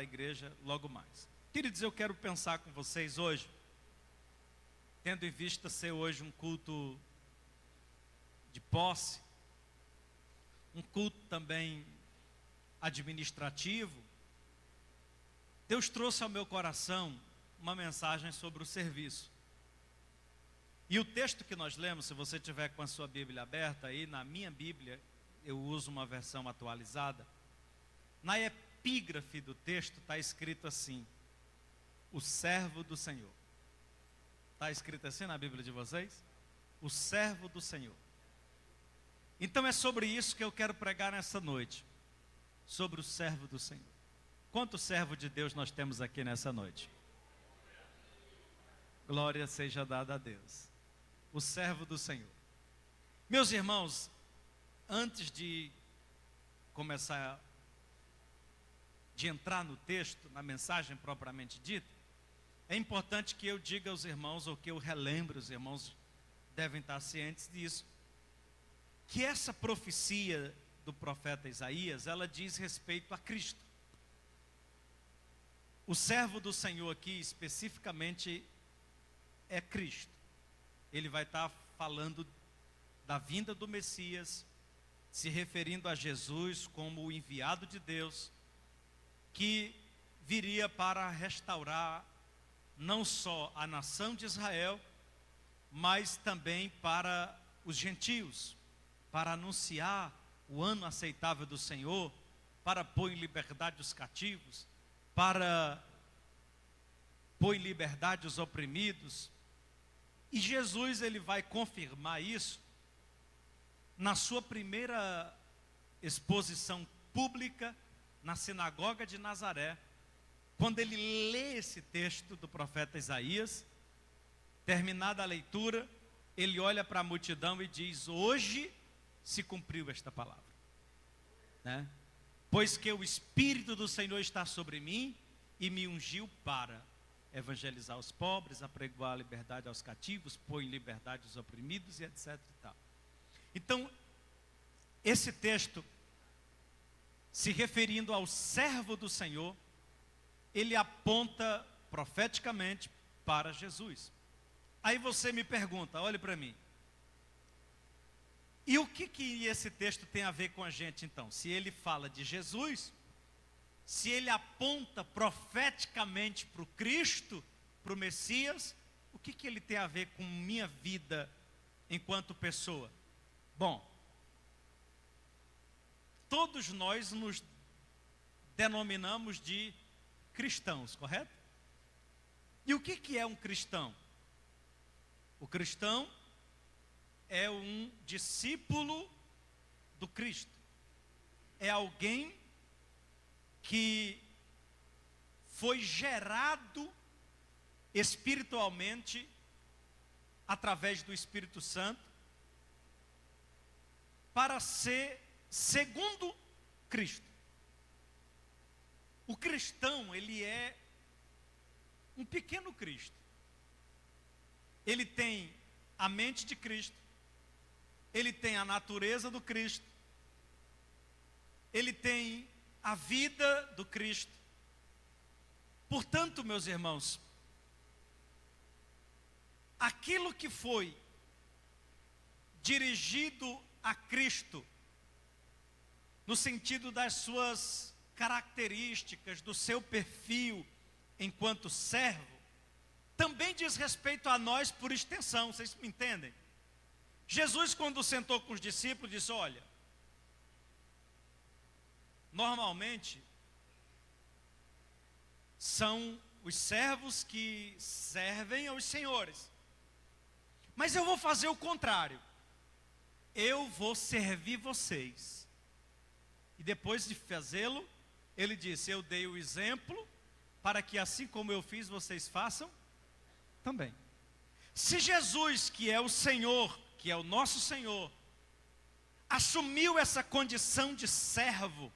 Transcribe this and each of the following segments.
a igreja logo mais. Queridos, eu quero pensar com vocês hoje, tendo em vista ser hoje um culto de posse, um culto também administrativo. Deus trouxe ao meu coração uma mensagem sobre o serviço. E o texto que nós lemos, se você tiver com a sua Bíblia aberta aí, na minha Bíblia, eu uso uma versão atualizada. Na epígrafe do texto está escrito assim: o servo do Senhor. Está escrito assim na Bíblia de vocês? O servo do Senhor. Então é sobre isso que eu quero pregar nessa noite. Sobre o servo do Senhor. Quanto servo de Deus nós temos aqui nessa noite? Glória seja dada a Deus. O servo do Senhor. Meus irmãos, antes de começar, de entrar no texto, na mensagem propriamente dita, é importante que eu diga aos irmãos, ou que eu relembre, os irmãos devem estar cientes disso, que essa profecia do profeta Isaías, ela diz respeito a Cristo. O servo do Senhor aqui, especificamente, é Cristo. Ele vai estar falando da vinda do Messias, se referindo a Jesus como o enviado de Deus, que viria para restaurar não só a nação de Israel, mas também para os gentios, para anunciar o ano aceitável do Senhor, para pôr em liberdade os cativos, para pôr em liberdade os oprimidos. E Jesus, ele vai confirmar isso na sua primeira exposição pública na sinagoga de Nazaré, quando ele lê esse texto do profeta Isaías. Terminada a leitura, ele olha para a multidão e diz: hoje se cumpriu esta palavra, né? Pois que o Espírito do Senhor está sobre mim e me ungiu para evangelizar os pobres, apregoar a liberdade aos cativos, pôr em liberdade os oprimidos e etc. e tal. Então, esse texto, se referindo ao servo do Senhor, ele aponta profeticamente para Jesus. Aí você me pergunta, olhe para mim, e o que esse texto tem a ver com a gente então? Se ele fala de Jesus, se ele aponta profeticamente para o Cristo, para o Messias, o que ele tem a ver com minha vida enquanto pessoa? Bom, todos nós nos denominamos de cristãos, correto? E o que é um cristão? O cristão é um discípulo do Cristo. É alguém que foi gerado espiritualmente através do Espírito Santo para ser segundo Cristo. O cristão, ele é um pequeno Cristo. Ele tem a mente de Cristo, ele tem a natureza do Cristo, ele tem a vida do Cristo. Portanto, meus irmãos, aquilo que foi dirigido a Cristo, no sentido das suas características, do seu perfil enquanto servo, também diz respeito a nós por extensão. Vocês me entendem? Jesus, quando sentou com os discípulos, disse: olha, normalmente são os servos que servem aos senhores, mas eu vou fazer o contrário. Eu vou servir vocês. E depois de fazê-lo, ele disse: eu dei o exemplo para que assim como eu fiz, vocês façam também. Se Jesus, que é o Senhor, que é o nosso Senhor, assumiu essa condição de servo,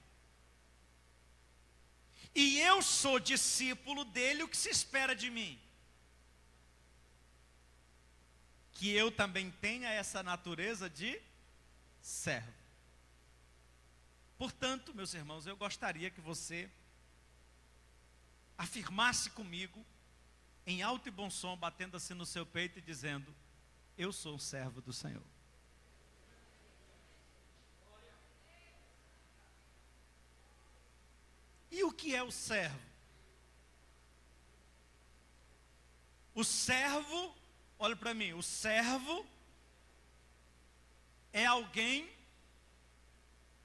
e eu sou discípulo dele, o que se espera de mim? Que eu também tenha essa natureza de servo. Portanto, meus irmãos, eu gostaria que você afirmasse comigo, em alto e bom som, batendo assim no seu peito e dizendo: eu sou um servo do Senhor. E o que é o servo? O servo, olha para mim, o servo é alguém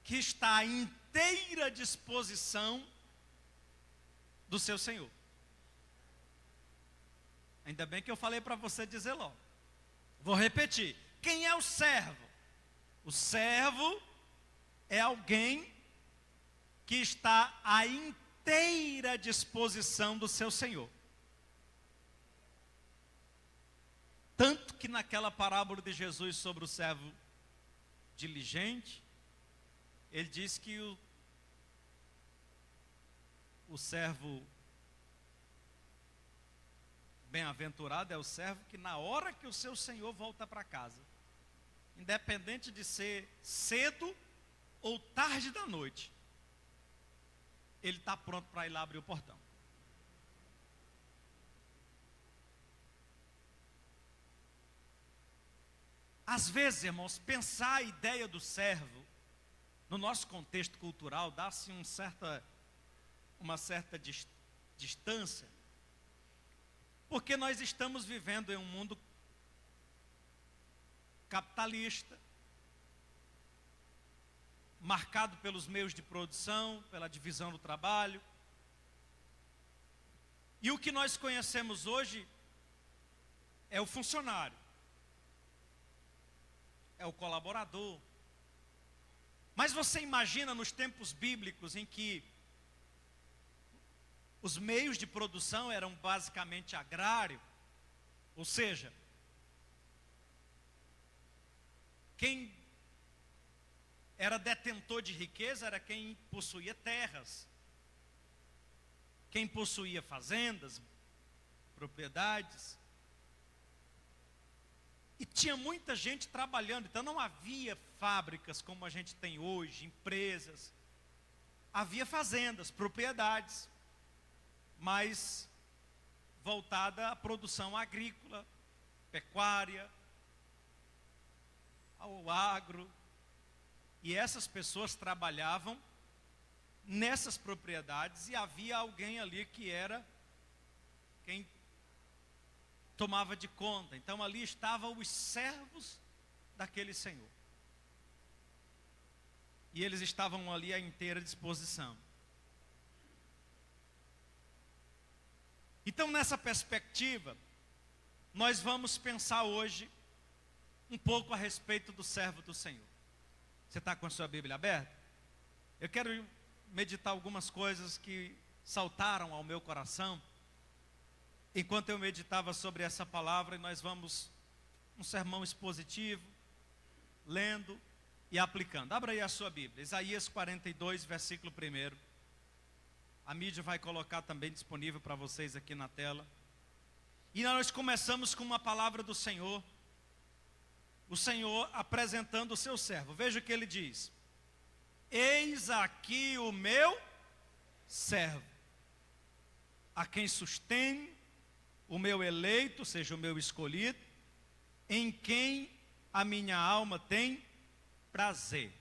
que está à inteira disposição do seu Senhor. Ainda bem que eu falei para você dizer logo. Vou repetir. Quem é o servo? O servo é alguém que está à inteira disposição do seu Senhor. Tanto que naquela parábola de Jesus sobre o servo diligente, ele diz que o servo bem-aventurado é o servo que na hora que o seu Senhor volta para casa, independente de ser cedo ou tarde da noite, ele está pronto para ir lá abrir o portão. Às vezes, irmãos, pensar a ideia do servo, no nosso contexto cultural, dá-se uma certa distância, porque nós estamos vivendo em um mundo capitalista, marcado pelos meios de produção, pela divisão do trabalho. E o que nós conhecemos hoje é o funcionário, é o colaborador. Mas você imagina nos tempos bíblicos em que os meios de produção eram basicamente agrário, ou seja, quem era detentor de riqueza era quem possuía terras, quem possuía fazendas, propriedades. E tinha muita gente trabalhando, então não havia fábricas como a gente tem hoje, empresas. Havia fazendas, propriedades, mas voltada à produção agrícola, pecuária, ao agro. E essas pessoas trabalhavam nessas propriedades e havia alguém ali que era quem tomava de conta. Então ali estavam os servos daquele senhor. E eles estavam ali à inteira disposição. Então, nessa perspectiva, nós vamos pensar hoje um pouco a respeito do servo do Senhor. Você está com a sua Bíblia aberta? Eu quero meditar algumas coisas que saltaram ao meu coração enquanto eu meditava sobre essa palavra, e nós vamos um sermão expositivo, lendo e aplicando. Abra aí a sua Bíblia, Isaías 42, versículo 1. A mídia vai colocar também disponível para vocês aqui na tela. E nós começamos com uma palavra do Senhor, o Senhor apresentando o seu servo. Veja o que ele diz: eis aqui o meu servo, a quem sustém, o meu eleito, ou seja, o meu escolhido, em quem a minha alma tem prazer.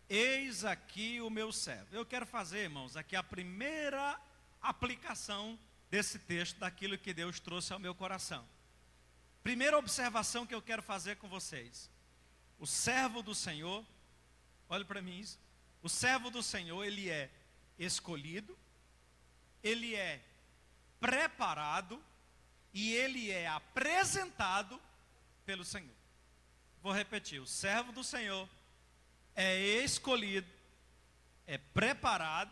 Eis aqui o meu servo. Eu quero fazer, irmãos, aqui a primeira aplicação desse texto, daquilo que Deus trouxe ao meu coração. Primeira observação que eu quero fazer com vocês: o servo do Senhor, olhe para mim isso, o servo do Senhor, ele é escolhido, ele é preparado e ele é apresentado pelo Senhor. Vou repetir: o servo do Senhor é escolhido, é preparado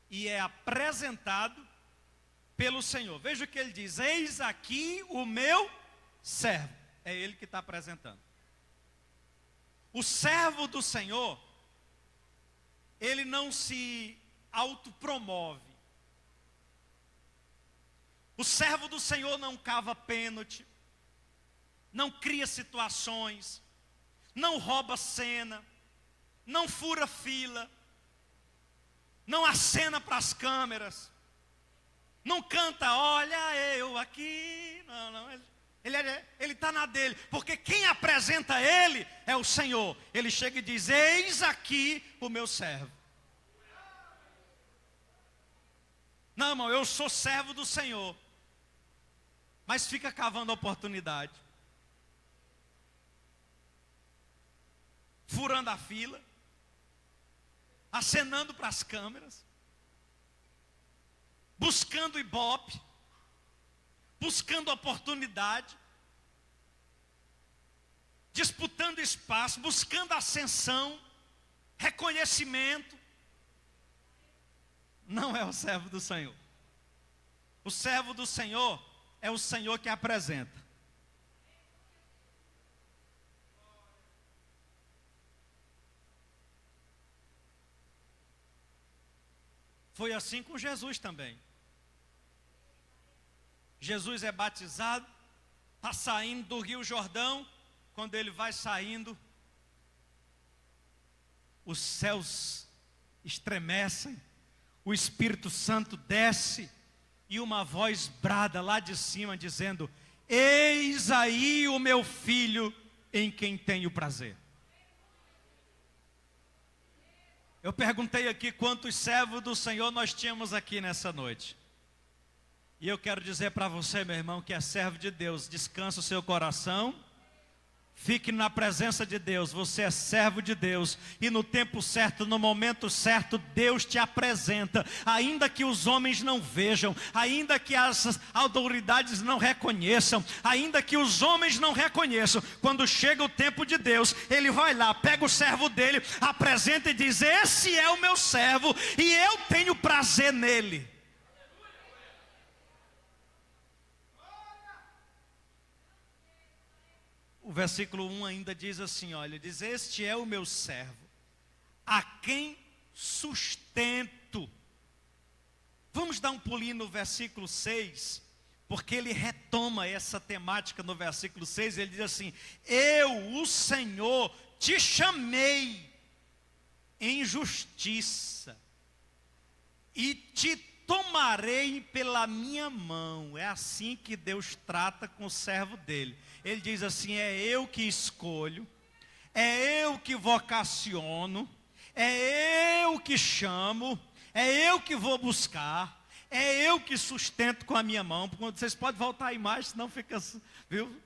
e é apresentado pelo Senhor. Veja o que ele diz: eis aqui o meu servo. É ele que está apresentando. O servo do Senhor, ele não se autopromove. O servo do Senhor não cava pênalti, não cria situações, não rouba cena, não fura fila, não acena para as câmeras. Não canta, olha eu aqui. Não, não. Ele está na dele. Porque quem apresenta ele é o Senhor. Ele chega e diz, eis aqui o meu servo. Não, irmão, eu sou servo do Senhor. Mas fica cavando a oportunidade. Furando a fila. Acenando para as câmeras. Buscando ibope. Buscando oportunidade. Disputando espaço. Buscando ascensão. Reconhecimento. Não é o servo do Senhor. O servo do Senhor é o Senhor que apresenta. Foi assim com Jesus também. Jesus é batizado, está saindo do Rio Jordão. Quando ele vai saindo, os céus estremecem, o Espírito Santo desce, e uma voz brada lá de cima dizendo, eis aí o meu filho em quem tenho prazer. Eu perguntei aqui quantos servos do Senhor nós tínhamos aqui nessa noite. E eu quero dizer para você, meu irmão, que é servo de Deus, descansa o seu coração. Fique na presença de Deus, você é servo de Deus. E no tempo certo, no momento certo, Deus te apresenta. Ainda que os homens não vejam, ainda que as autoridades não reconheçam, ainda que os homens não reconheçam, quando chega o tempo de Deus, Ele vai lá, pega o servo dele, apresenta e diz, esse é o meu servo e eu tenho prazer nele. O versículo 1 ainda diz assim, olha, diz, este é o meu servo, a quem sustento. Vamos dar um pulinho no versículo 6, porque ele retoma essa temática no versículo 6, ele diz assim, eu, o Senhor, te chamei em justiça, e te tomarei pela minha mão. É assim que Deus trata com o servo dele. Ele diz assim, é eu que escolho, é eu que vocaciono, é eu que chamo, é eu que vou buscar, é eu que sustento com a minha mão. Vocês podem voltar a imagem, senão fica, viu?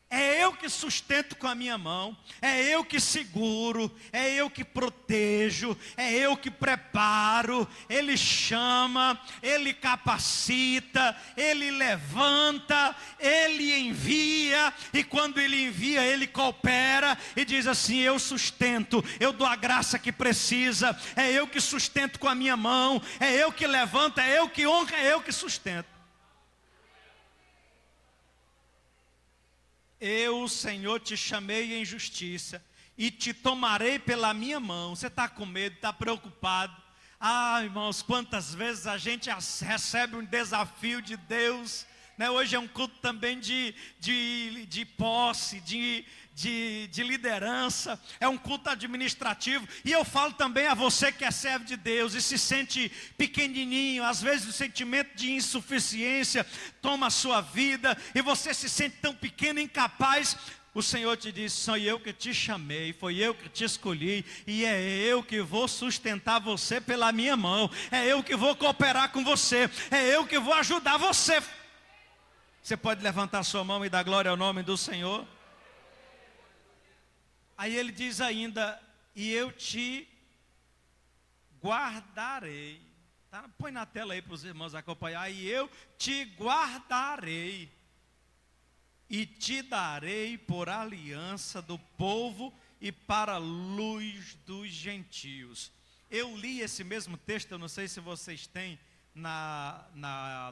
É eu que sustento com a minha mão, é eu que seguro, é eu que protejo, é eu que preparo. Ele chama, Ele capacita, Ele levanta, Ele envia, e quando Ele envia, Ele coopera e diz assim, eu sustento, eu dou a graça que precisa, é eu que sustento com a minha mão, é eu que levanto, é eu que honra, é eu que sustento. Eu, o Senhor, te chamei em justiça e te tomarei pela minha mão. Você está com medo, está preocupado? Ah, irmãos, quantas vezes a gente recebe um desafio de Deus, né? Hoje é um culto também de posse, de liderança, é um culto administrativo, e eu falo também a você que é servo de Deus e se sente pequenininho, às vezes o sentimento de insuficiência toma a sua vida, e você se sente tão pequeno, incapaz. O Senhor te diz, sou eu que te chamei, foi eu que te escolhi, e é eu que vou sustentar você pela minha mão, é eu que vou cooperar com você, é eu que vou ajudar você. Você pode levantar sua mão e dar glória ao nome do Senhor? Aí ele diz ainda, e eu te guardarei. Tá? Põe na tela aí para os irmãos acompanhar. E eu te guardarei, e te darei por aliança do povo e para a luz dos gentios. Eu li esse mesmo texto, eu não sei se vocês têm na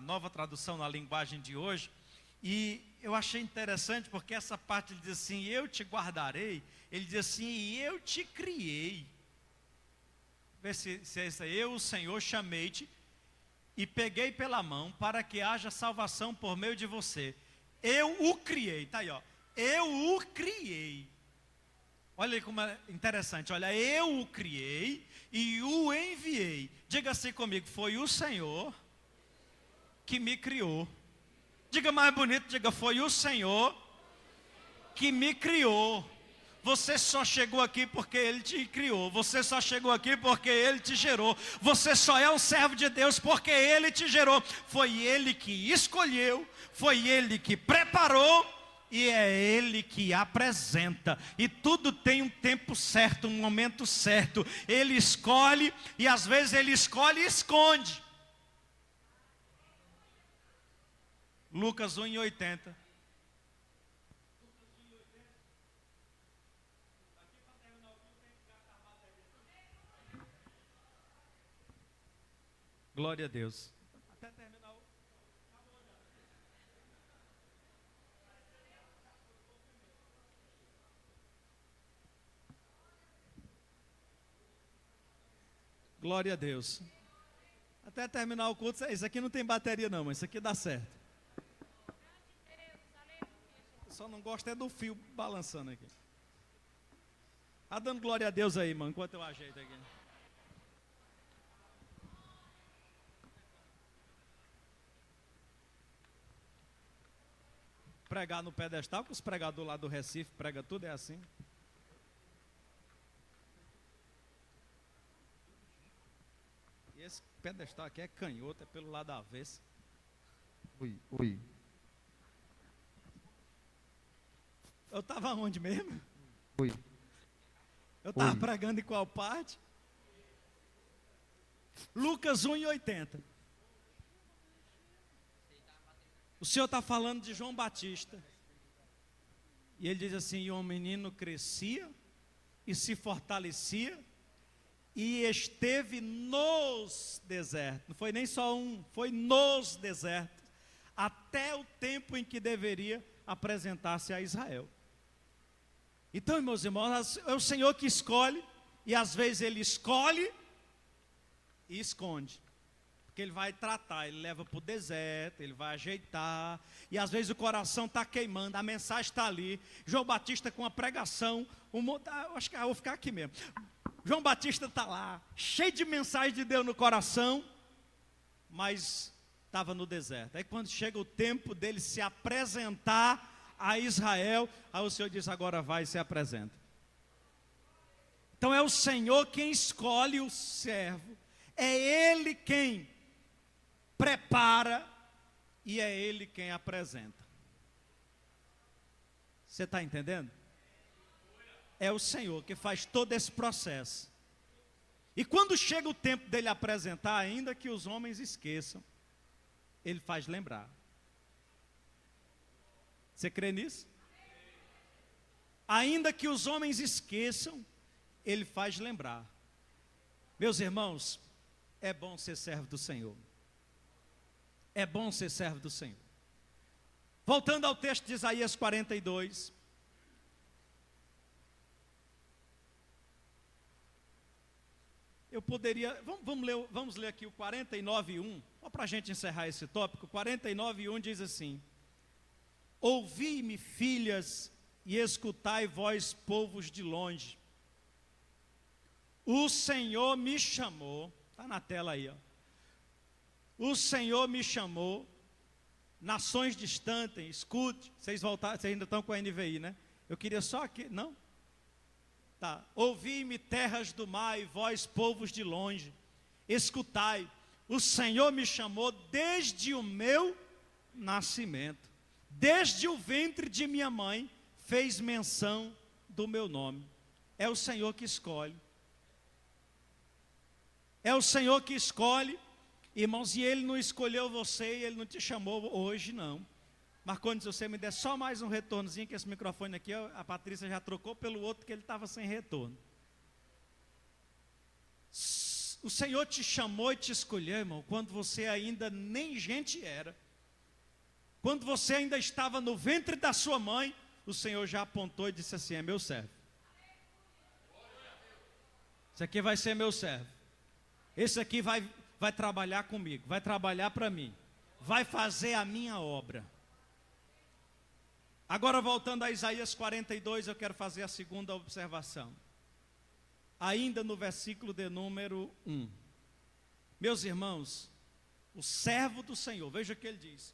nova tradução, na linguagem de hoje, e eu achei interessante porque essa parte ele diz assim, eu te guardarei, ele diz assim, e eu te criei. Vê se é isso aí. Eu, o Senhor, chamei-te e peguei pela mão para que haja salvação por meio de você. Eu o criei, está aí, ó. Eu o criei. Olha aí como é interessante, olha, eu o criei e o enviei. Diga assim comigo, foi o Senhor que que me criou. Diga mais bonito, diga, foi o Senhor que me criou. Você só chegou aqui porque Ele te criou. Você só chegou aqui porque Ele te gerou. Você só é um servo de Deus porque Ele te gerou. Foi Ele que escolheu, foi Ele que preparou e é Ele que apresenta. E tudo tem um tempo certo, um momento certo. Ele escolhe e às vezes Ele escolhe e esconde. Lucas 1:80. Glória a Deus. Até terminar o... Glória a Deus. Até terminar o culto, isso aqui não tem bateria não, mas isso aqui dá certo. Só não gosto é do fio balançando aqui. Tá dando glória a Deus aí, mano, enquanto eu ajeito aqui. Pregar no pedestal, que os pregadores lá do Recife pregam tudo, é assim. E esse pedestal aqui é canhoto, é pelo lado avesso. Ui. Eu estava onde mesmo? Ui. Eu estava pregando em qual parte? Lucas 1:80. O Senhor está falando de João Batista. E ele diz assim: e o menino crescia e se fortalecia e esteve nos desertos. Não foi nem só um, foi nos desertos, até o tempo em que deveria apresentar-se a Israel. Então, meus irmãos, é o Senhor que escolhe, e às vezes Ele escolhe e esconde. Porque Ele vai tratar, Ele leva para o deserto, Ele vai ajeitar, e às vezes o coração está queimando, a mensagem está ali. João Batista com a pregação, acho que eu vou ficar aqui mesmo. João Batista está lá, cheio de mensagem de Deus no coração, mas estava no deserto. Aí quando chega o tempo dele se apresentar a Israel, aí o Senhor diz: agora vai e se apresenta. Então é o Senhor quem escolhe o servo, é Ele quem prepara e é Ele quem apresenta. Você está entendendo? É o Senhor que faz todo esse processo. E quando chega o tempo dele apresentar, ainda que os homens esqueçam, Ele faz lembrar. Você crê nisso? Ainda que os homens esqueçam, Ele faz lembrar. Meus irmãos, é bom ser servo do Senhor. É bom ser servo do Senhor. Voltando ao texto de Isaías 42. Eu poderia, vamos ler aqui o 49:1, só para a gente encerrar esse tópico. 49:1 diz assim: ouvi-me, filhas, e escutai, vós, povos de longe. O Senhor me chamou, está na tela aí, ó. O Senhor me chamou, nações distantes, escute. Vocês ainda estão com a NVI, né? Eu queria só aqui, não? Tá. Ouvi-me, terras do mar, e vós, povos de longe, escutai. O Senhor me chamou desde o meu nascimento, desde o ventre de minha mãe, fez menção do meu nome. É o Senhor que escolhe. É o Senhor que escolhe, irmãos, e Ele não escolheu você, e Ele não te chamou hoje, não. Marconi, se você me der só mais um retornozinho, que esse microfone aqui, a Patrícia já trocou pelo outro, que ele estava sem retorno. O Senhor te chamou e te escolheu, irmão, quando você ainda nem gente era. Quando você ainda estava no ventre da sua mãe, o Senhor já apontou e disse assim: é meu servo. Esse aqui vai ser meu servo. Esse aqui vai trabalhar comigo, vai trabalhar para mim, vai fazer a minha obra. Agora, voltando a Isaías 42, eu quero fazer a segunda observação. Ainda no versículo de número 1. Meus irmãos, o servo do Senhor. Veja o que ele diz: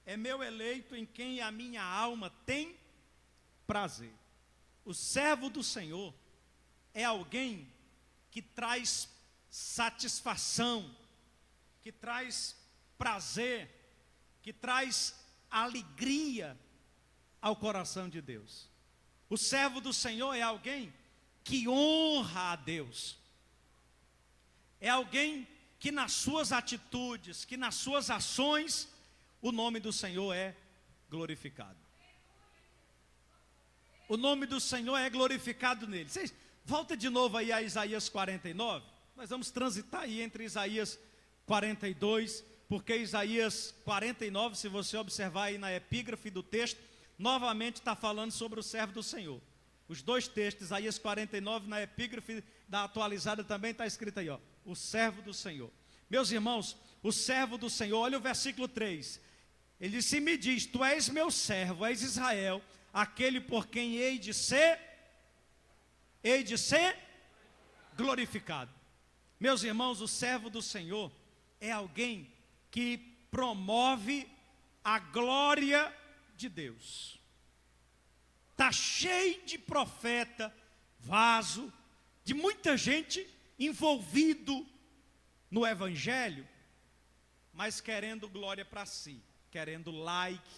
é meu eleito em quem a minha alma tem prazer. O servo do Senhor é alguém que traz satisfação, que traz prazer, que traz alegria ao coração de Deus. O servo do Senhor é alguém que honra a Deus. É alguém que nas suas atitudes, que nas suas ações, o nome do Senhor é glorificado. O nome do Senhor é glorificado nele. Vocês, volta de novo aí a Isaías 49. Nós vamos transitar aí entre Isaías 42, porque Isaías 49, se você observar aí na epígrafe do texto, novamente está falando sobre o servo do Senhor. Os dois textos, Isaías 49, na epígrafe da atualizada também está escrito aí, ó, o servo do Senhor. Meus irmãos, o servo do Senhor, olha o versículo 3. Ele disse: me diz, tu és meu servo, és Israel, aquele por quem hei de ser glorificado. Meus irmãos, o servo do Senhor é alguém que promove a glória de Deus. Está cheio de profeta, vaso, de muita gente envolvido no evangelho, mas querendo glória para si, querendo like,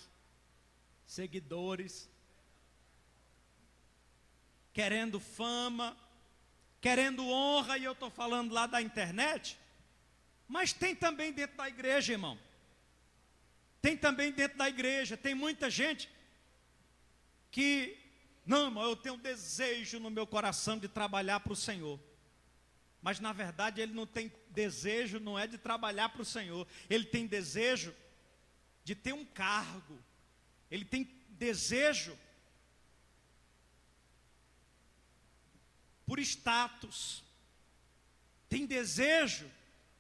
seguidores, querendo fama, querendo honra, e eu estou falando lá da internet, mas tem também dentro da igreja, irmão. Tem também dentro da igreja, tem muita gente que, não, irmão, eu tenho desejo no meu coração de trabalhar para o Senhor. Mas na verdade ele não tem desejo, não é de trabalhar para o Senhor. Ele tem desejo de ter um cargo. Ele tem desejo por status. Tem desejo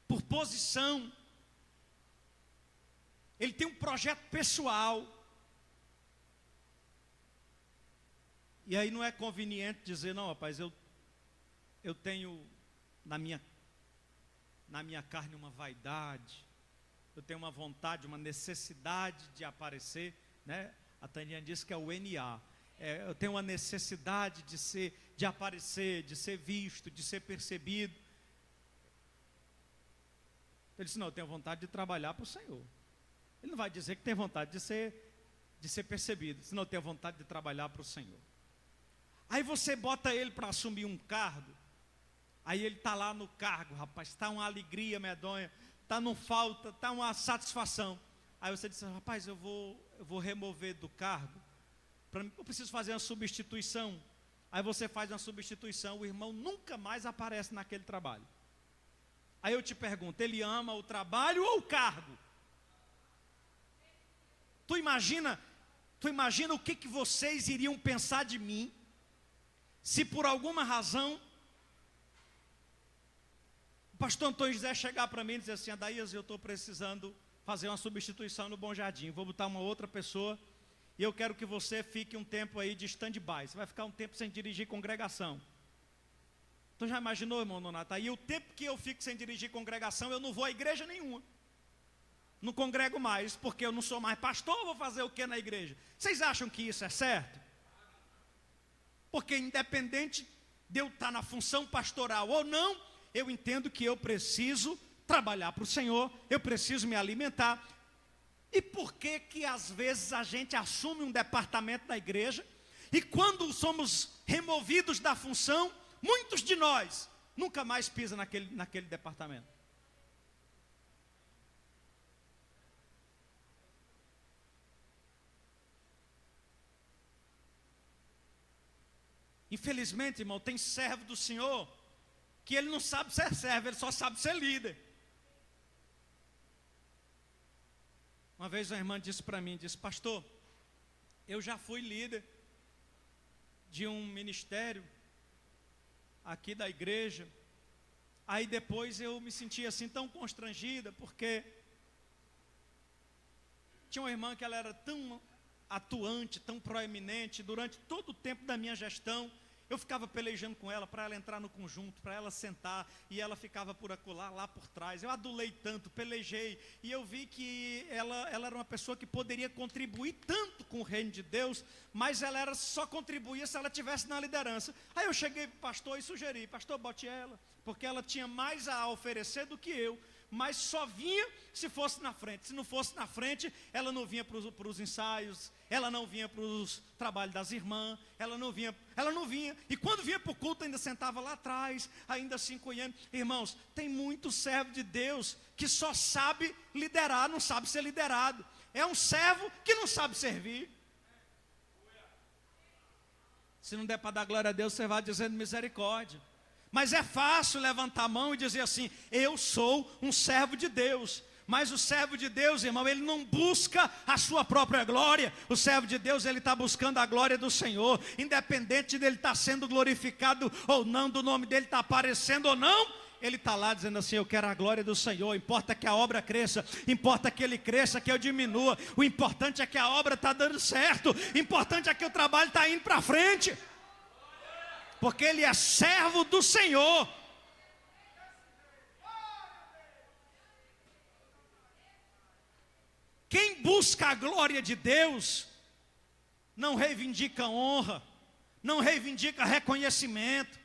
por posição. Ele tem um projeto pessoal. E aí não é conveniente dizer: não, rapaz, eu tenho na minha carne uma vaidade, eu tenho uma vontade, uma necessidade de aparecer, né? A Tânia disse que é o NA. Eu tenho uma necessidade de aparecer, de ser visto, de ser percebido. Ele disse: não, eu tenho vontade de trabalhar para o Senhor. Ele não vai dizer que tem vontade de ser percebido, senão tem vontade de trabalhar para o Senhor. Aí você bota ele para assumir um cargo, aí ele está lá no cargo, rapaz, está uma alegria medonha, está não falta, está uma satisfação. Aí você diz: rapaz, eu vou remover do cargo, eu preciso fazer uma substituição. Aí você faz uma substituição, o irmão nunca mais aparece naquele trabalho. Aí eu te pergunto: ele ama o trabalho ou o cargo? Tu imagina o que vocês iriam pensar de mim, se por alguma razão o pastor Antônio José chegar para mim e dizer assim: Adaías, eu estou precisando fazer uma substituição no Bom Jardim, vou botar uma outra pessoa, e eu quero que você fique um tempo aí de stand-by, você vai ficar um tempo sem dirigir congregação. Tu já imaginou, irmão Nonato? Aí o tempo que eu fico sem dirigir congregação, eu não vou a igreja nenhuma, não congrego mais, porque eu não sou mais pastor, vou fazer o que na igreja? Vocês acham que isso é certo? Porque independente de eu estar na função pastoral ou não, eu entendo que eu preciso trabalhar para o Senhor, eu preciso me alimentar. E por que que às vezes a gente assume um departamento da igreja, e quando somos removidos da função, muitos de nós nunca mais pisam naquele departamento? Infelizmente, irmão, tem servo do Senhor que ele não sabe ser servo, ele só sabe ser líder. Uma vez uma irmã disse para mim, disse: pastor, eu já fui líder de um ministério aqui da igreja, aí depois eu me senti assim tão constrangida, porque tinha uma irmã que ela era tão atuante, tão proeminente, durante todo o tempo da minha gestão, Eu ficava pelejando com ela para ela entrar no conjunto, para ela sentar, e ela ficava por acolá, lá por trás. Eu adulei tanto, pelejei, e eu vi que ela era uma pessoa que poderia contribuir tanto com o reino de Deus, mas ela só contribuía se ela estivesse na liderança. Aí eu cheguei para o pastor e sugeri: pastor, bote ela, porque ela tinha mais a oferecer do que eu, mas só vinha se fosse na frente. Se não fosse na frente, ela não vinha para os ensaios, ela não vinha para os trabalhos das irmãs, ela não vinha. E quando vinha para o culto, ainda sentava lá atrás, ainda assim cunhando. Irmãos, tem muito servo de Deus que só sabe liderar, não sabe ser liderado. É um servo que não sabe servir. Se não der para dar glória a Deus, você vai dizendo misericórdia. Mas é fácil levantar a mão e dizer assim: eu sou um servo de Deus. Mas o servo de Deus, irmão, ele não busca a sua própria glória. O servo de Deus, ele está buscando a glória do Senhor. Independente dele estar sendo glorificado ou não, do nome dele estar aparecendo ou não, ele está lá dizendo assim: eu quero a glória do Senhor. Importa que a obra cresça, importa que ele cresça, que eu diminua. O importante é que a obra está dando certo. O importante é que o trabalho está indo para frente. Porque ele é servo do Senhor. Quem busca a glória de Deus, não reivindica honra, não reivindica reconhecimento,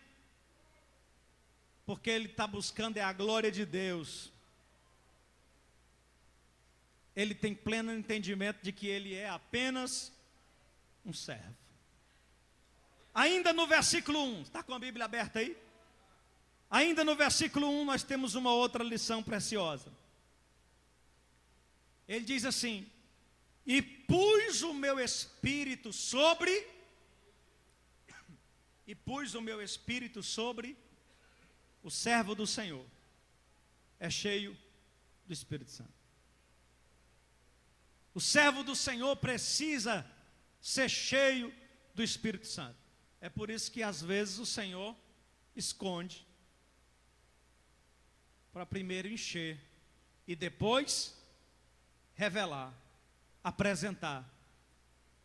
porque ele está buscando é a glória de Deus. Ele tem pleno entendimento de que ele é apenas um servo. Ainda no versículo 1, está com a Bíblia aberta aí? Ainda no versículo 1 nós temos uma outra lição preciosa. Ele diz assim: e pus o meu espírito sobre o servo do Senhor. É cheio do Espírito Santo. O servo do Senhor precisa ser cheio do Espírito Santo. É por isso que às vezes o Senhor esconde, para primeiro encher e depois revelar, apresentar.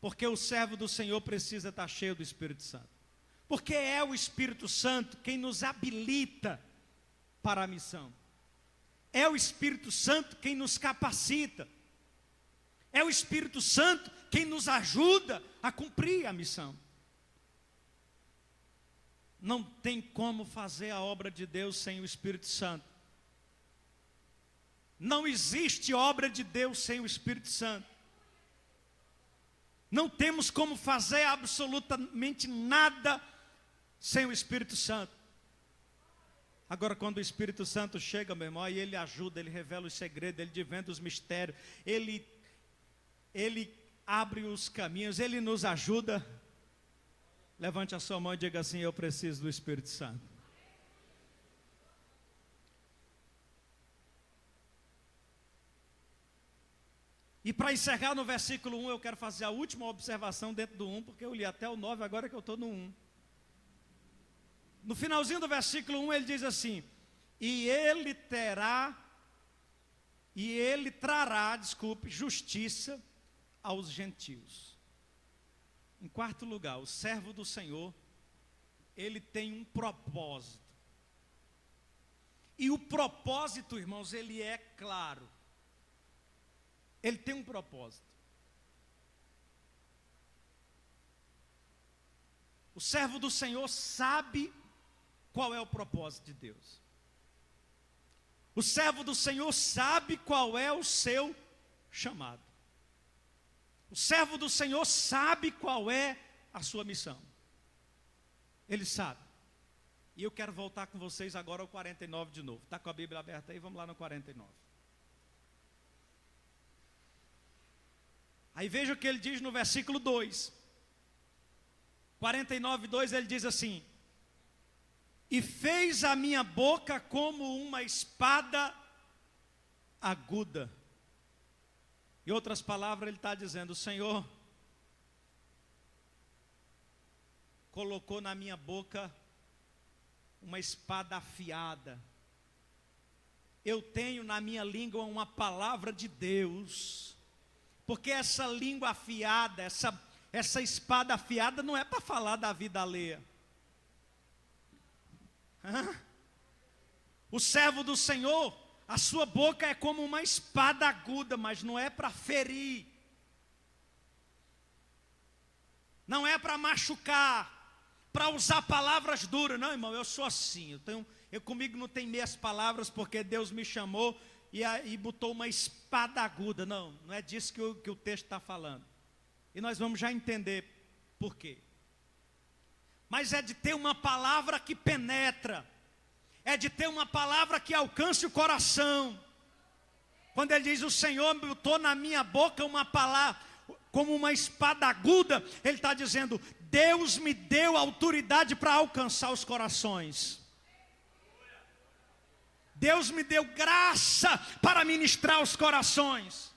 Porque o servo do Senhor precisa estar cheio do Espírito Santo. Porque é o Espírito Santo quem nos habilita para a missão. É o Espírito Santo quem nos capacita. É o Espírito Santo quem nos ajuda a cumprir a missão. Não tem como fazer a obra de Deus sem o Espírito Santo. Não existe obra de Deus sem o Espírito Santo. Não temos como fazer absolutamente nada sem o Espírito Santo. Agora, quando o Espírito Santo chega, meu irmão, aí ele ajuda, ele revela os segredos, ele desvenda os mistérios, ele abre os caminhos, ele nos ajuda. Levante a sua mão e diga assim: eu preciso do Espírito Santo. E para encerrar no versículo 1, eu quero fazer a última observação dentro do 1, porque eu li até o 9, agora que eu estou no 1. No finalzinho do versículo 1 ele diz assim: e ele trará, justiça aos gentios. Em quarto lugar, o servo do Senhor, ele tem um propósito. E o propósito, irmãos, ele é claro. Ele tem um propósito. O servo do Senhor sabe qual é o propósito de Deus. O servo do Senhor sabe qual é o seu chamado. O servo do Senhor sabe qual é a sua missão. Ele sabe. E eu quero voltar com vocês agora ao 49 de novo. Está com a Bíblia aberta aí? Vamos lá no 49. Aí veja o que ele diz no versículo 2. 49, 2, ele diz assim: e fez a minha boca como uma espada aguda. Em outras palavras, ele está dizendo: o Senhor colocou na minha boca uma espada afiada. Eu tenho na minha língua uma palavra de Deus. Porque essa língua afiada, essa espada afiada não é para falar da vida alheia. O servo do Senhor, a sua boca é como uma espada aguda, mas não é para ferir, não é para machucar, para usar palavras duras. Não, irmão, eu sou assim, comigo não tem meias palavras, porque Deus me chamou e botou uma espada aguda. Não é disso que o texto está falando. E nós vamos já entender por quê. Mas é de ter uma palavra que penetra, é de ter uma palavra que alcance o coração. Quando ele diz, o Senhor botou na minha boca uma palavra, como uma espada aguda, ele está dizendo, Deus me deu autoridade para alcançar os corações. Deus me deu graça para ministrar os corações.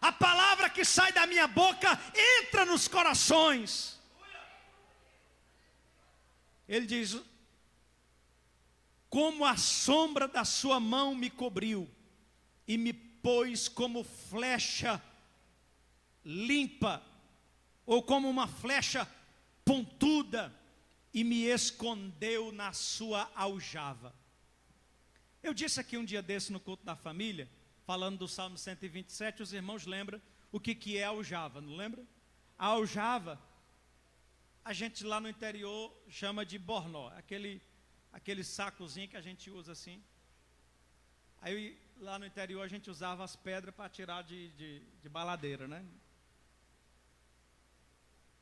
A palavra que sai da minha boca entra nos corações. Ele diz, como a sombra da sua mão me cobriu e me pôs como flecha limpa, ou como uma flecha pontuda, e me escondeu na sua aljava. Eu disse aqui um dia desse no culto da família, falando do Salmo 127, os irmãos lembram o que é aljava, não lembra? A aljava, a gente lá no interior chama de bornó, aquele sacozinho que a gente usa assim. Aí lá no interior a gente usava as pedras para tirar de baladeira, né?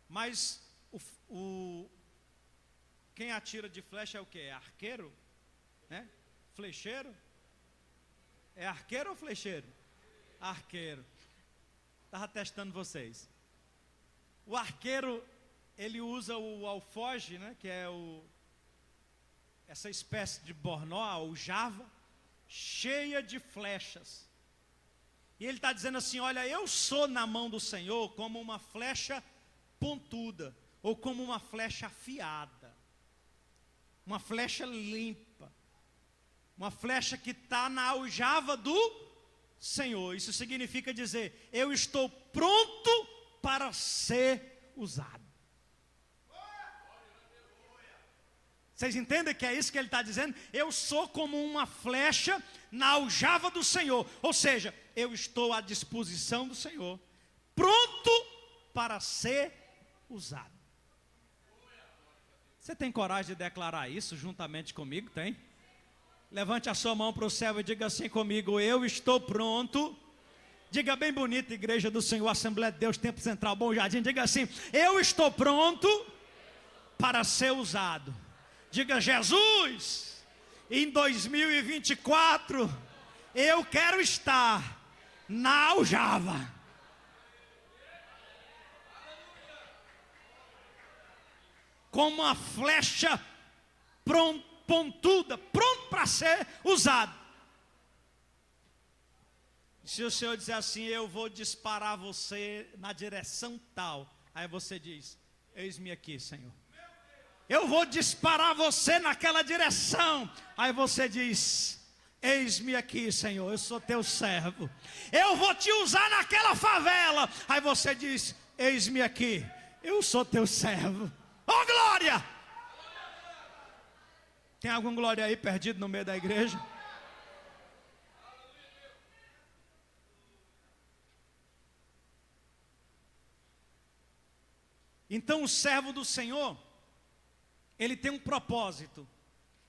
Mas quem atira de flecha é o quê? É arqueiro? Né? Flecheiro? É arqueiro ou flecheiro? Arqueiro. Estava testando vocês. O arqueiro, ele usa o alfoge, né? Que é essa espécie de bornó, a aljava, cheia de flechas. E ele está dizendo assim, olha, eu sou na mão do Senhor como uma flecha pontuda, ou como uma flecha afiada, uma flecha limpa, uma flecha que está na aljava do Senhor. Isso significa dizer, eu estou pronto para ser usado. Vocês entendem que é isso que ele está dizendo? Eu sou como uma flecha na aljava do Senhor, ou seja, eu estou à disposição do Senhor, pronto para ser usado. Você tem coragem de declarar isso juntamente comigo? Tem? Levante a sua mão para o céu e diga assim comigo, eu estou pronto. Diga bem bonito, igreja do Senhor, Assembleia de Deus, Tempo Central, Bom Jardim, diga assim, eu estou pronto para ser usado. Diga, Jesus, em 2024, eu quero estar na aljava. Com uma flecha pontuda, pronto para ser usado. Se o Senhor dizer assim, eu vou disparar você na direção tal, aí você diz, eis-me aqui, Senhor. Eu vou disparar você naquela direção, aí você diz, eis-me aqui, Senhor, eu sou teu servo. Eu vou te usar naquela favela, aí você diz, eis-me aqui, eu sou teu servo. Oh, glória! Tem algum glória aí perdido no meio da igreja? Então o servo do Senhor, ele tem um propósito.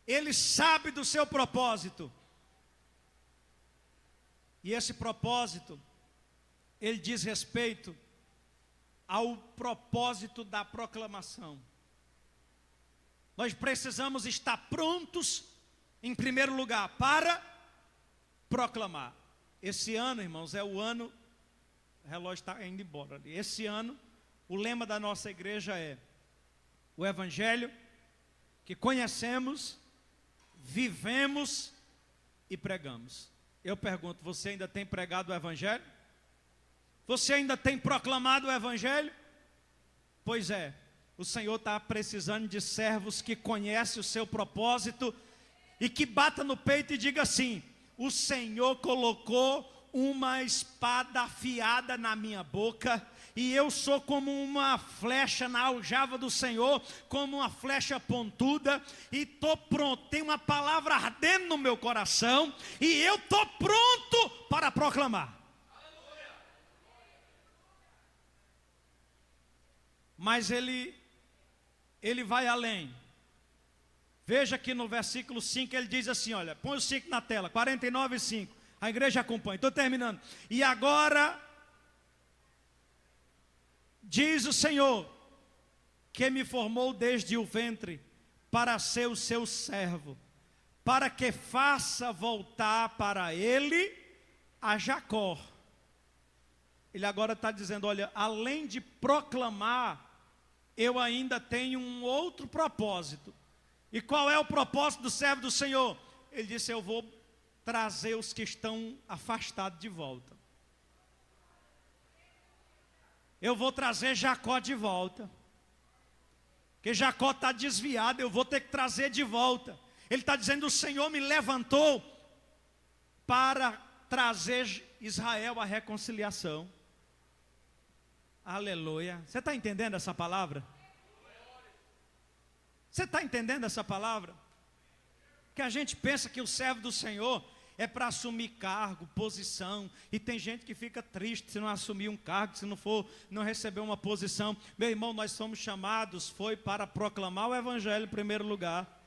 Ele sabe do seu propósito. E esse propósito, ele diz respeito ao propósito da proclamação. Nós precisamos estar prontos, em primeiro lugar, para proclamar. Esse ano, irmãos, é o ano, o relógio está indo embora ali. Esse ano, o lema da nossa igreja é o Evangelho que conhecemos, vivemos e pregamos. Eu pergunto, você ainda tem pregado o Evangelho? Você ainda tem proclamado o Evangelho? Pois é, o Senhor está precisando de servos que conhecem o seu propósito e que bata no peito e diga assim, o Senhor colocou uma espada afiada na minha boca e eu sou como uma flecha na aljava do Senhor, como uma flecha pontuda, e estou pronto, tem uma palavra ardendo no meu coração, e eu estou pronto para proclamar. Mas ele vai além. Veja que no versículo 5 ele diz assim, olha, põe o 5 na tela, 49:5, a igreja acompanha, estou terminando. E agora, diz o Senhor, que me formou desde o ventre, para ser o seu servo, para que faça voltar para ele a Jacó. Ele agora está dizendo, olha, além de proclamar, eu ainda tenho um outro propósito. E qual é o propósito do servo do Senhor? Ele disse, eu vou trazer os que estão afastados de volta. Eu vou trazer Jacó de volta. Porque Jacó está desviado, eu vou ter que trazer de volta. Ele está dizendo, o Senhor me levantou para trazer Israel à reconciliação. Aleluia. Você está entendendo essa palavra? Você está entendendo essa palavra? Que a gente pensa que o servo do Senhor é para assumir cargo, posição, e tem gente que fica triste se não assumir um cargo, se não receber uma posição. Meu irmão, nós somos chamados, foi para proclamar o evangelho em primeiro lugar.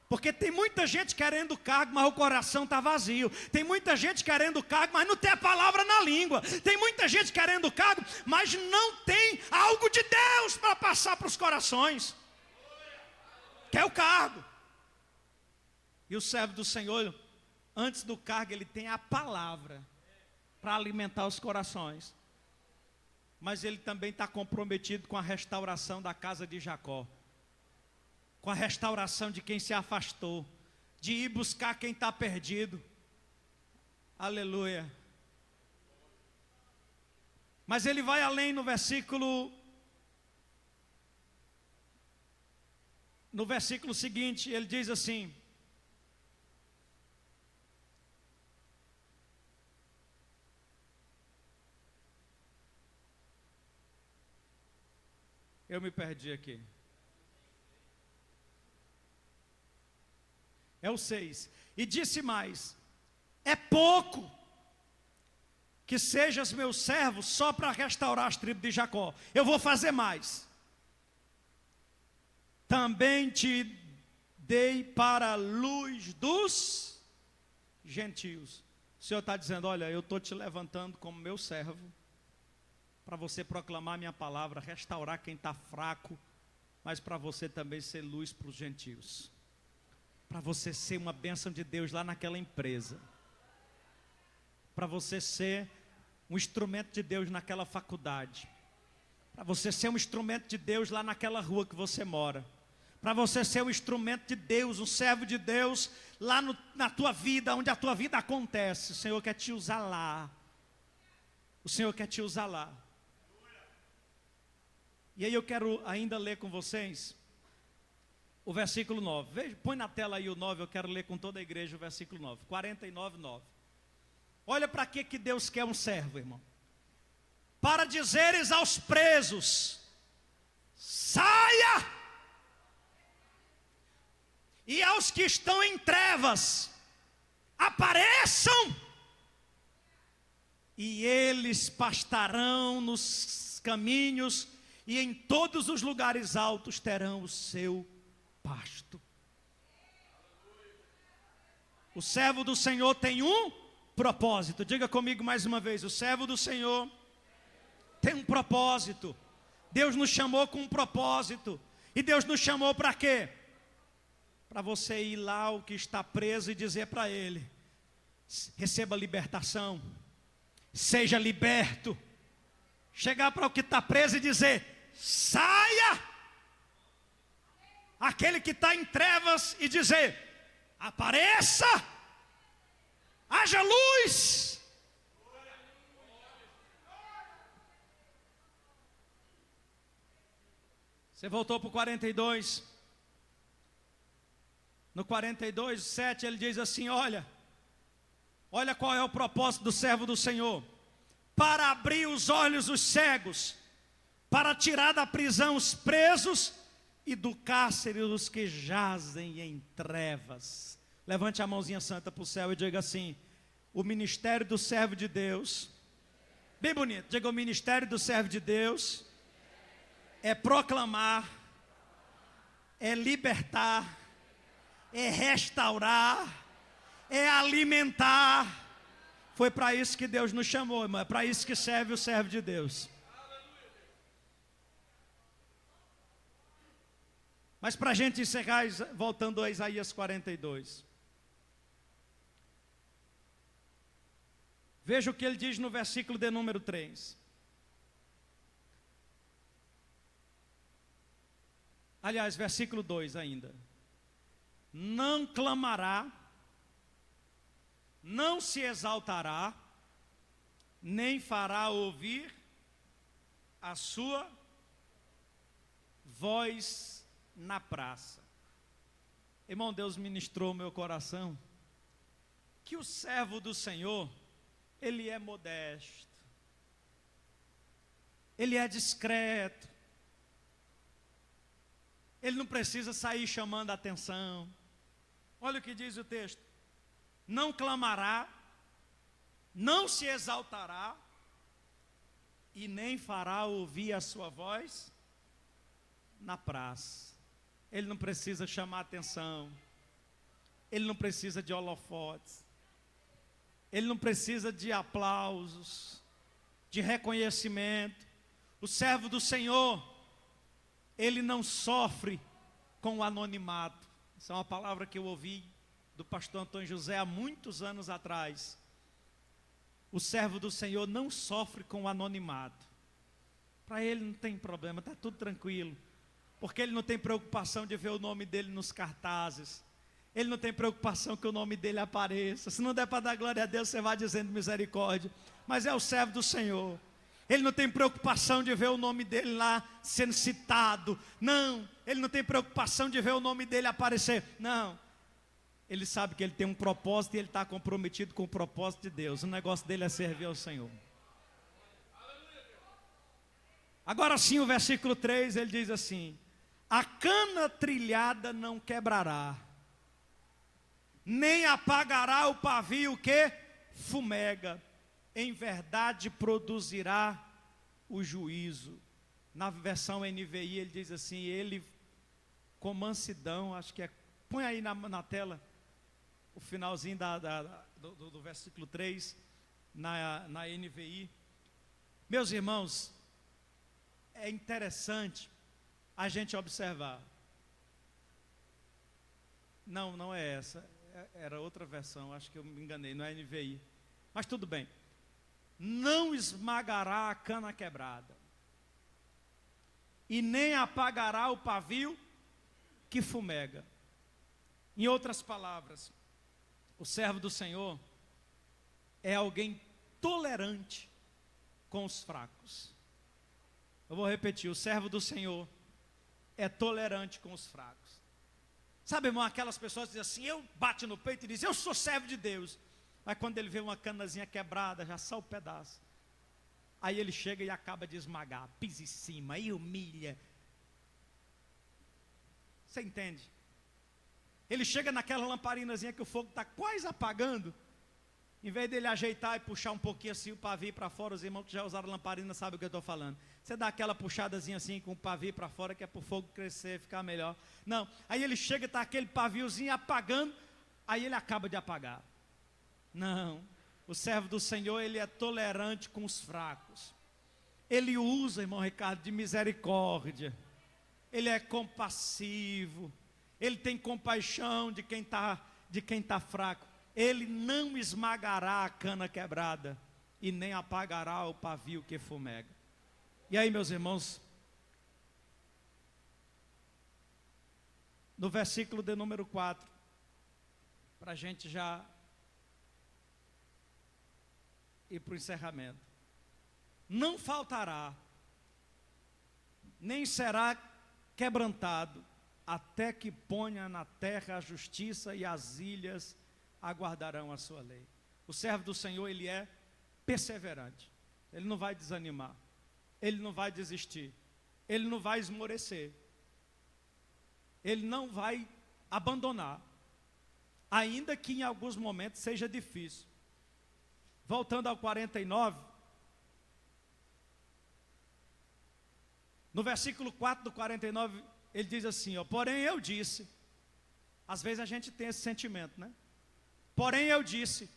Porque tem muita gente querendo cargo, mas o coração está vazio. Tem muita gente querendo cargo, mas não tem a palavra na língua. Tem muita gente querendo cargo, mas não tem algo de Deus para passar para os corações. Quer o cargo. E o servo do Senhor, antes do cargo, ele tem a palavra para alimentar os corações. Mas ele também está comprometido com a restauração da casa de Jacó. Com a restauração de quem se afastou, de ir buscar quem está perdido. Aleluia. Mas ele vai além no versículo seguinte, ele diz assim: eu me perdi aqui. É o 6. E disse mais: é pouco que sejas meu servo só para restaurar as tribos de Jacó. Eu vou fazer mais. Também te dei para a luz dos gentios. O Senhor está dizendo, olha, eu estou te levantando como meu servo, para você proclamar minha palavra, restaurar quem está fraco, mas para você também ser luz para os gentios. Para você ser uma bênção de Deus lá naquela empresa. Para você ser um instrumento de Deus naquela faculdade. Para você ser um instrumento de Deus lá naquela rua que você mora. Para você ser um instrumento de Deus, um servo de Deus lá na tua vida, onde a tua vida acontece. O Senhor quer te usar lá. O Senhor quer te usar lá. E aí eu quero ainda ler com vocês o versículo 9. Veja, põe na tela aí o 9, eu quero ler com toda a igreja o versículo 9. 49:9. Olha para que Deus quer um servo, irmão. Para dizeres aos presos: saia! E aos que estão em trevas: apareçam! E eles pastarão nos caminhos, e em todos os lugares altos terão o seu pasto. O servo do Senhor tem um propósito. Diga comigo mais uma vez: o servo do Senhor tem um propósito. Deus nos chamou com um propósito. E Deus nos chamou para quê? Para você ir lá o que está preso e dizer para ele: receba libertação, seja liberto. Chegar para o que está preso e dizer: saia! Aquele que está em trevas e dizer: apareça! Haja luz! Você voltou para o 42. No 42:7 ele diz assim: olha qual é o propósito do servo do Senhor: para abrir os olhos dos cegos, para tirar da prisão os presos e do cárcere os que jazem em trevas. Levante a mãozinha santa para o céu e diga assim: o ministério do servo de Deus, bem bonito, diga: o ministério do servo de Deus é proclamar, é libertar, é restaurar, é alimentar. Foi para isso que Deus nos chamou, irmão. É para isso que serve o servo de Deus. Mas para a gente encerrar, voltando a Isaías 42. Veja o que ele diz no versículo de número 3. Aliás, versículo 2 ainda. Não clamará, não se exaltará, nem fará ouvir a sua voz na praça. Irmão, Deus ministrou meu coração que o servo do Senhor, ele é modesto, ele é discreto, ele não precisa sair chamando a atenção. Olha o que diz o texto: não clamará, não se exaltará, e nem fará ouvir a sua voz na praça. Ele não precisa chamar atenção, ele não precisa de holofotes, ele não precisa de aplausos, de reconhecimento. O servo do Senhor, ele não sofre com o anonimato. Essa é uma palavra que eu ouvi do pastor Antônio José há muitos anos atrás. O servo do Senhor não sofre com o anonimato. Para ele não tem problema, está tudo tranquilo. Porque ele não tem preocupação de ver o nome dele nos cartazes. Ele não tem preocupação que o nome dele apareça. Se não der para dar glória a Deus, você vai dizendo misericórdia. Mas é o servo do Senhor. Ele não tem preocupação de ver o nome dele lá sendo citado. Não. Ele não tem preocupação de ver o nome dele aparecer. Não. Ele sabe que ele tem um propósito e ele está comprometido com o propósito de Deus. O negócio dele é servir ao Senhor. Agora sim, o versículo 3, ele diz assim: a cana trilhada não quebrará, nem apagará o pavio que fumega. Em verdade produzirá o juízo. Na versão NVI ele diz assim: ele com mansidão, acho que é, põe aí na tela o finalzinho do versículo 3, na NVI. Meus irmãos, é interessante a gente observar. Não é essa, era outra versão, acho que eu me enganei, não é NVI. Mas tudo bem. Não esmagará a cana quebrada, e nem apagará o pavio que fumega. Em outras palavras, o servo do Senhor é alguém tolerante com os fracos. Eu vou repetir: o servo do Senhor é tolerante com os fracos. Sabe, irmão, aquelas pessoas que dizem assim, eu bato no peito e dizem, eu sou servo de Deus. Mas quando ele vê uma canazinha quebrada, já só o pedaço. Aí ele chega e acaba de esmagar, pisa em cima e humilha. Você entende? Ele chega naquela lamparinazinha que o fogo está quase apagando. Em vez dele ajeitar e puxar um pouquinho assim o pavio para fora, os irmãos que já usaram lamparina sabem o que eu estou falando. Você dá aquela puxadazinha assim com o pavio para fora, que é para o fogo crescer, ficar melhor. Não, aí ele chega e está aquele paviozinho apagando, aí ele acaba de apagar. Não, o servo do Senhor, ele é tolerante com os fracos. Ele usa, irmão Ricardo, de misericórdia. Ele é compassivo. Ele tem compaixão de quem tá fraco. Ele não esmagará a cana quebrada e nem apagará o pavio que fumega. E aí, meus irmãos, no versículo de número 4, para a gente já ir para o encerramento. Não faltará, nem será quebrantado, até que ponha na terra a justiça e as ilhas aguardarão a sua lei. O servo do Senhor, ele é perseverante. Ele não vai desanimar. Ele não vai desistir. Ele não vai esmorecer. Ele não vai abandonar. Ainda que em alguns momentos seja difícil. Voltando ao 49. No versículo 4 do 49, ele diz assim, ó, porém eu disse, às vezes a gente tem esse sentimento, né? Porém eu disse,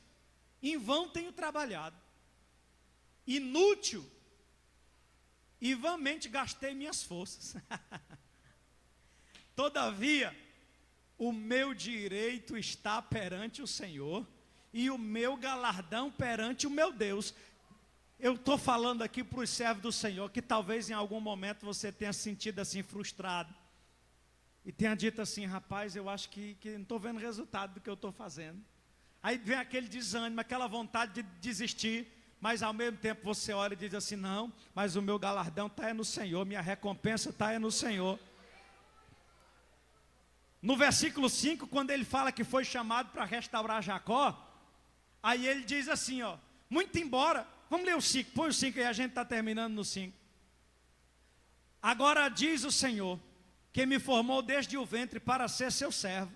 em vão tenho trabalhado, inútil, e vãmente gastei minhas forças. Todavia, o meu direito está perante o Senhor, e o meu galardão perante o meu Deus. Eu estou falando aqui para os servos do Senhor, que talvez em algum momento você tenha sentido assim frustrado, e tenha dito assim, rapaz, eu acho que não estou vendo resultado do que eu estou fazendo. Aí vem aquele desânimo, aquela vontade de desistir, mas ao mesmo tempo você olha e diz assim, não, mas o meu galardão está no Senhor, minha recompensa está no Senhor. No versículo 5, quando ele fala que foi chamado para restaurar Jacó, aí ele diz assim, ó, muito embora, vamos ler o 5, põe o 5 aí, a gente está terminando no 5. Agora diz o Senhor, que me formou desde o ventre para ser seu servo,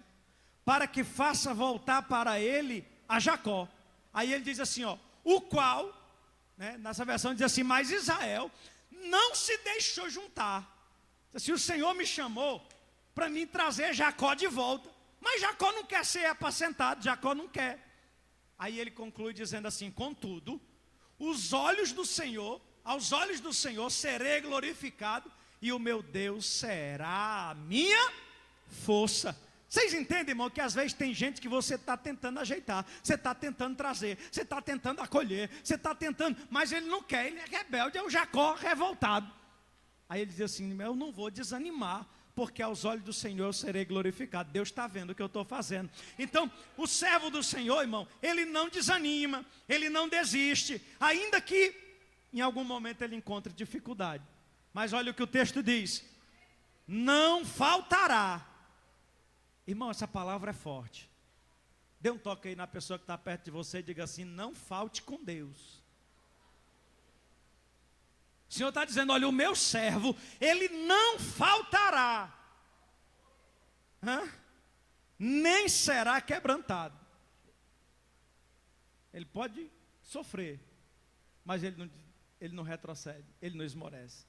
para que faça voltar para ele a Jacó. Aí ele diz assim, ó, o qual, né, nessa versão diz assim, mas Israel não se deixou juntar. Se o Senhor me chamou para mim trazer Jacó de volta, mas Jacó não quer ser apacentado, Jacó não quer. Aí ele conclui dizendo assim, contudo, aos olhos do Senhor serei glorificado, e o meu Deus será a minha força. Vocês entendem, irmão, que às vezes tem gente que você está tentando ajeitar, você está tentando trazer, você está tentando acolher, você está tentando, mas ele não quer, ele é rebelde, é o Jacó revoltado. Aí ele diz assim, eu não vou desanimar, porque aos olhos do Senhor eu serei glorificado. Deus está vendo o que eu estou fazendo. Então, o servo do Senhor, irmão, ele não desanima, ele não desiste, ainda que em algum momento ele encontre dificuldade. Mas olha o que o texto diz, não faltará. Irmão, essa palavra é forte. Dê um toque aí na pessoa que está perto de você e diga assim, não falte com Deus. O Senhor está dizendo, olha, o meu servo, ele não faltará, nem será quebrantado. Ele pode sofrer, mas ele não retrocede, ele não esmorece.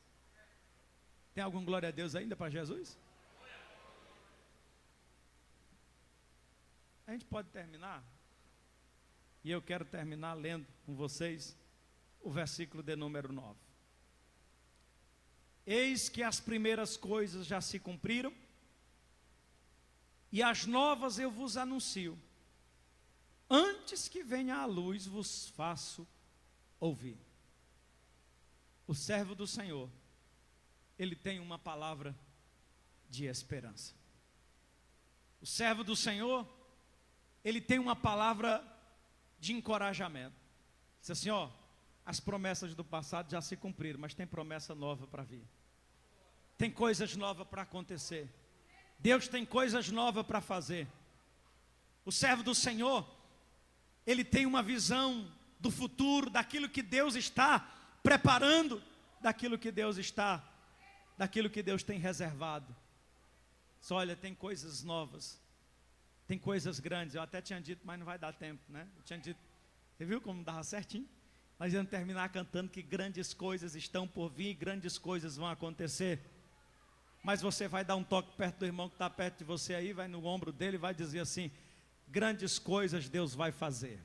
Tem algum glória a Deus ainda para Jesus? A gente pode terminar, e eu quero terminar lendo com vocês o versículo de número 9. Eis que as primeiras coisas já se cumpriram, e as novas eu vos anuncio. Antes que venha a luz, vos faço ouvir. O servo do Senhor, ele tem uma palavra de esperança. O servo do Senhor, ele tem uma palavra de encorajamento. Diz assim, ó, as promessas do passado já se cumpriram, mas tem promessa nova para vir. Tem coisas novas para acontecer. Deus tem coisas novas para fazer. O servo do Senhor, ele tem uma visão do futuro, daquilo que Deus está preparando, daquilo que Deus tem reservado. Só olha, tem coisas novas, tem coisas grandes. Eu até tinha dito, mas não vai dar tempo, né? Eu tinha dito, você viu como dava certinho? Nós vamos terminar cantando que grandes coisas estão por vir, grandes coisas vão acontecer. Mas você vai dar um toque perto do irmão que está perto de você aí, vai no ombro dele e vai dizer assim, grandes coisas Deus vai fazer.